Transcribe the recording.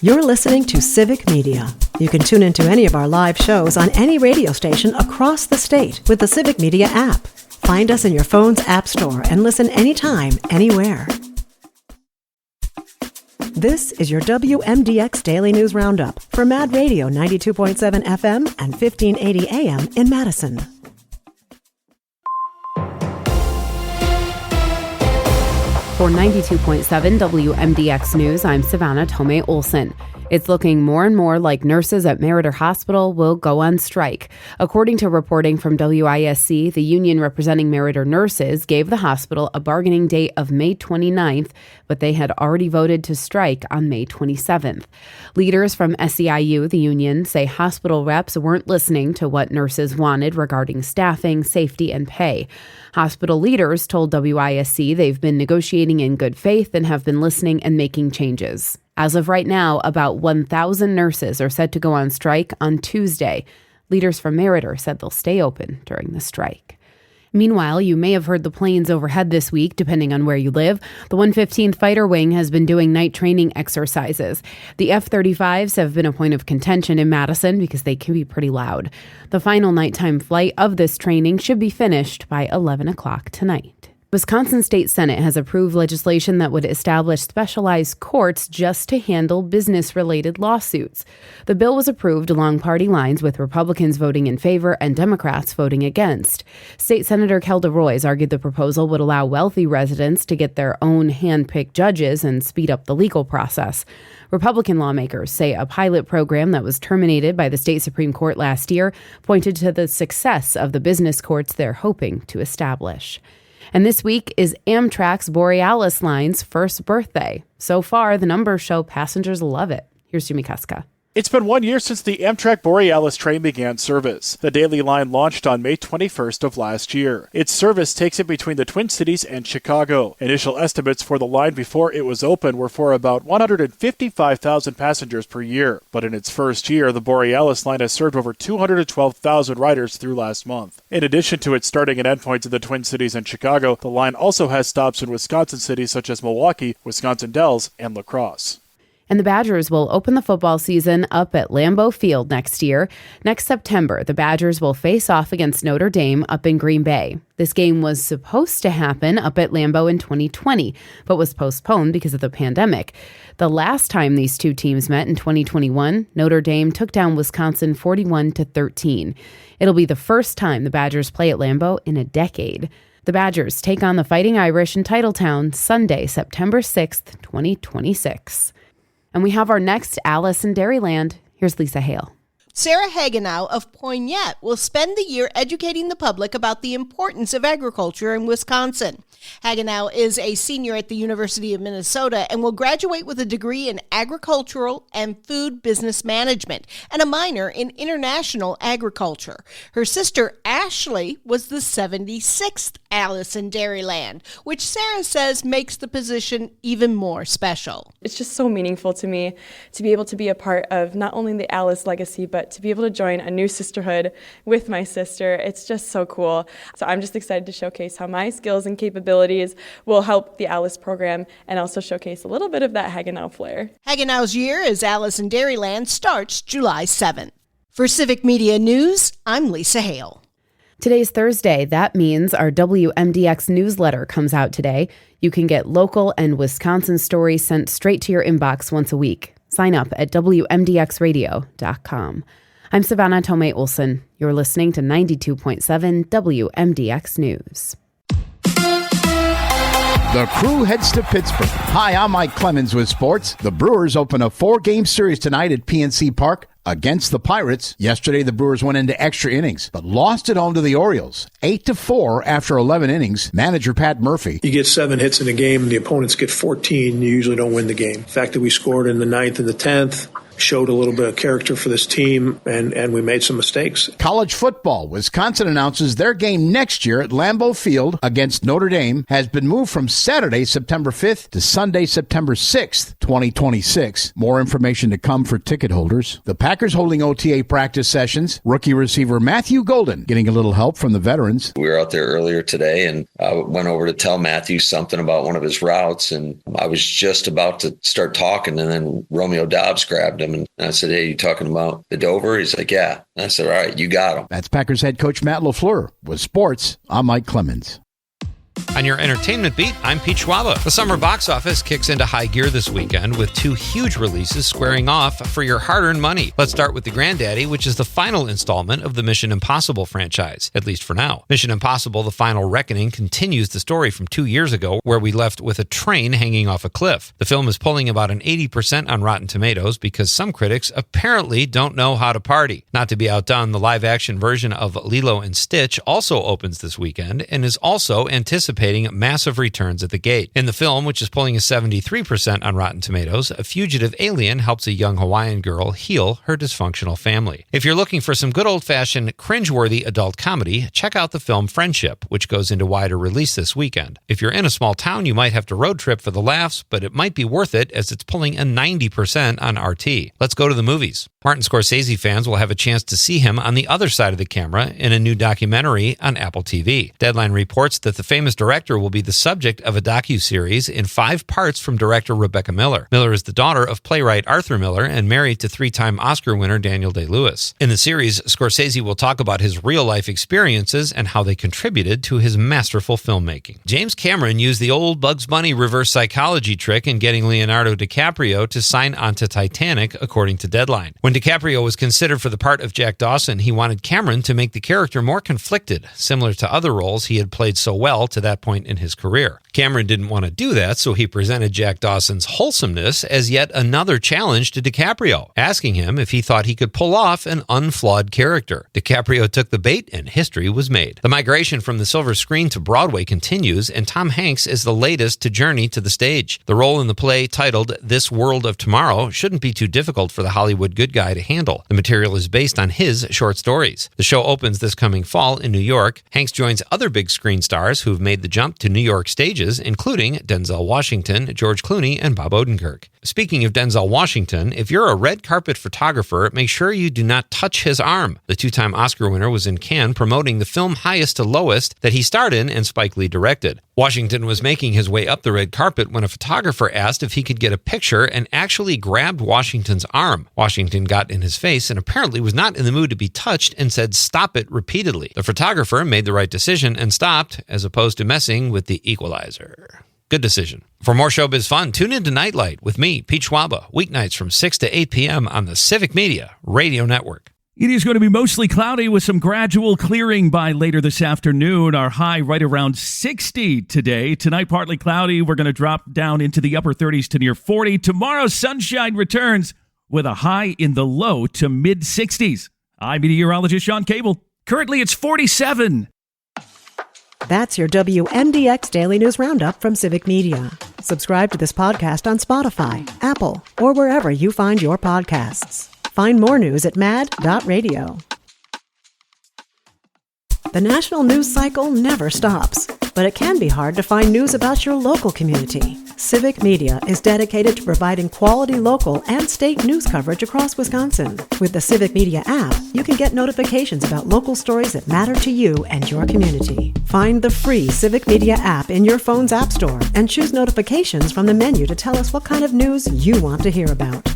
You're listening to Civic Media. You can tune into any of our live shows on any radio station across the state with the Civic Media app. Find us in your phone's app store and listen anytime, anywhere. This is your WMDX Daily News Roundup for Mad Radio 92.7 FM and 1580 AM in Madison. For 92.7 WMDX News, I'm Savannah Tomei Olson. It's looking more and more like nurses at Meriter Hospital will go on strike. According to reporting from WISC, the union representing Meriter nurses gave the hospital a bargaining date of May 29th, but they had already voted to strike on May 27th. Leaders from SEIU, the union, say hospital reps weren't listening to what nurses wanted regarding staffing, safety, and pay. Hospital leaders told WISC they've been negotiating in good faith and have been listening and making changes. As of right now, about 1,000 nurses are set to go on strike on Tuesday. Leaders from Meriter said they'll stay open during the strike. Meanwhile, you may have heard the planes overhead this week, depending on where you live. The 115th Fighter Wing has been doing night training exercises. The F-35s have been a point of contention in Madison because they can be pretty loud. The final nighttime flight of this training should be finished by 11 o'clock tonight. Wisconsin State Senate has approved legislation that would establish specialized courts just to handle business-related lawsuits. The bill was approved along party lines, with Republicans voting in favor and Democrats voting against. State Senator Kelda Roys argued the proposal would allow wealthy residents to get their own hand-picked judges and speed up the legal process. Republican lawmakers say a pilot program that was terminated by the state Supreme Court last year pointed to the success of the business courts they're hoping to establish. And this week is Amtrak's Borealis line's first birthday. So far, the numbers show passengers love it. Here's Jimmy Kuska. It's been 1 year since the Amtrak Borealis train began service. The daily line launched on May 21st of last year. Its service takes it between the Twin Cities and Chicago. Initial estimates for the line before it was open were for about 155,000 passengers per year. But in its first year, the Borealis line has served over 212,000 riders through last month. In addition to its starting and endpoints in the Twin Cities and Chicago, the line also has stops in Wisconsin cities such as Milwaukee, Wisconsin Dells, and La Crosse. And the Badgers will open the football season up at Lambeau Field next year. Next September, the Badgers will face off against Notre Dame up in Green Bay. This game was supposed to happen up at Lambeau in 2020, but was postponed because of the pandemic. The last time these two teams met in 2021, Notre Dame took down Wisconsin 41-13. It'll be the first time the Badgers play at Lambeau in a decade. The Badgers take on the Fighting Irish in Titletown Sunday, September 6th, 2026. And we have our next Alice in Dairyland. Here's Lisa Hale. Sarah Hagenow of Poignette will spend the year educating the public about the importance of agriculture in Wisconsin. Hagenow is a senior at the University of Minnesota and will graduate with a degree in agricultural and food business management and a minor in international agriculture. Her sister Ashley was the 76th Alice in Dairyland, which Sarah says makes the position even more special. It's just so meaningful to me to be able to be a part of not only the Alice legacy, but to be able to join a new sisterhood with my sister. It's just so cool. So I'm just excited to showcase how my skills and capabilities will help the Alice program and also showcase a little bit of that Hagenow flair. Hagenow's year as Alice in Dairyland starts July 7th. For Civic Media News, I'm Lisa Hale. Today's Thursday. That means our WMDX newsletter comes out today. You can get local and Wisconsin stories sent straight to your inbox once a week. Sign up at WMDXradio.com. I'm Savannah Tomei Olson. You're listening to 92.7 WMDX News. The crew heads to Pittsburgh. Hi, I'm Mike Clemens with sports. The Brewers open a 4-game series tonight at PNC Park against the Pirates. Yesterday, the Brewers went into extra innings, but lost at home to the Orioles, 8-4 after 11 innings. Manager Pat Murphy. You get 7 hits in a game, and the opponents get 14. You usually don't win the game. The fact that we scored in the 9th and the 10th showed a little bit of character for this team, and we made some mistakes. College football. Wisconsin announces their game next year at Lambeau Field against Notre Dame has been moved from Saturday, September 5th to Sunday, September 6th, 2026. More information to come for ticket holders. The Packers holding OTA practice sessions. Rookie receiver Matthew Golden getting a little help from the veterans. We were out there earlier today, and I went over to tell Matthew something about one of his routes, and I was just about to start talking, and then Romeo Dobbs grabbed him, and I said, "Hey, you talking about the Dover?" He's like, "Yeah." And I said, "All right, you got him." That's Packers head coach Matt LaFleur. With sports, I'm Mike Clemens. On your entertainment beat, I'm Pete Schwaba. The summer box office kicks into high gear this weekend with two huge releases squaring off for your hard-earned money. Let's start with The Granddaddy, which is the final installment of the Mission Impossible franchise, at least for now. Mission Impossible: The Final Reckoning continues the story from 2 years ago, where we left with a train hanging off a cliff. The film is pulling about an 80% on Rotten Tomatoes because some critics apparently don't know how to party. Not to be outdone, the live-action version of Lilo and Stitch also opens this weekend and is also anticipating massive returns at the gate. In the film, which is pulling a 73% on Rotten Tomatoes, a fugitive alien helps a young Hawaiian girl heal her dysfunctional family. If you're looking for some good old-fashioned, cringeworthy adult comedy, check out the film Friendship, which goes into wider release this weekend. If you're in a small town, you might have to road trip for the laughs, but it might be worth it as it's pulling a 90% on RT. Let's go to the movies. Martin Scorsese fans will have a chance to see him on the other side of the camera in a new documentary on Apple TV. Deadline reports that the famous director will be the subject of a docuseries in 5 parts from director Rebecca Miller. Miller is the daughter of playwright Arthur Miller and married to 3-time Oscar winner Daniel Day-Lewis. In the series, Scorsese will talk about his real-life experiences and how they contributed to his masterful filmmaking. James Cameron used the old Bugs Bunny reverse psychology trick in getting Leonardo DiCaprio to sign on to Titanic, according to Deadline. When DiCaprio was considered for the part of Jack Dawson, he wanted Cameron to make the character more conflicted, similar to other roles he had played so well to that point in his career. Cameron didn't want to do that, so he presented Jack Dawson's wholesomeness as yet another challenge to DiCaprio, asking him if he thought he could pull off an unflawed character. DiCaprio took the bait, and history was made. The migration from the silver screen to Broadway continues, and Tom Hanks is the latest to journey to the stage. The role in the play, titled This World of Tomorrow, shouldn't be too difficult for the Hollywood good guy to handle. The material is based on his short stories. The show opens this coming fall in New York. Hanks joins other big screen stars who've made the jump to New York stages, including Denzel Washington, George Clooney, and Bob Odenkirk. Speaking of Denzel Washington, if you're a red carpet photographer, make sure you do not touch his arm. The 2-time Oscar winner was in Cannes promoting the film Highest to Lowest that he starred in and Spike Lee directed. Washington was making his way up the red carpet when a photographer asked if he could get a picture and actually grabbed Washington's arm. Washington got in his face and apparently was not in the mood to be touched and said, "Stop it," repeatedly. The photographer made the right decision and stopped, as opposed to messing with the equalizer. Good decision. For more showbiz fun, tune in to Nightlight with me, Pete Schwaba, weeknights from 6 to 8 p.m. on the Civic Media Radio Network. It is going to be mostly cloudy with some gradual clearing by later this afternoon. Our high right around 60 today. Tonight, partly cloudy. We're going to drop down into the upper 30s to near 40. Tomorrow, sunshine returns with a high in the low to mid-60s. I'm meteorologist Sean Cable. Currently, it's 47. That's your WMDX Daily News Roundup from Civic Media. Subscribe to this podcast on Spotify, Apple, or wherever you find your podcasts. Find more news at mad.radio. The national news cycle never stops, but it can be hard to find news about your local community. Civic Media is dedicated to providing quality local and state news coverage across Wisconsin. With the Civic Media app, you can get notifications about local stories that matter to you and your community. Find the free Civic Media app in your phone's app store and choose notifications from the menu to tell us what kind of news you want to hear about.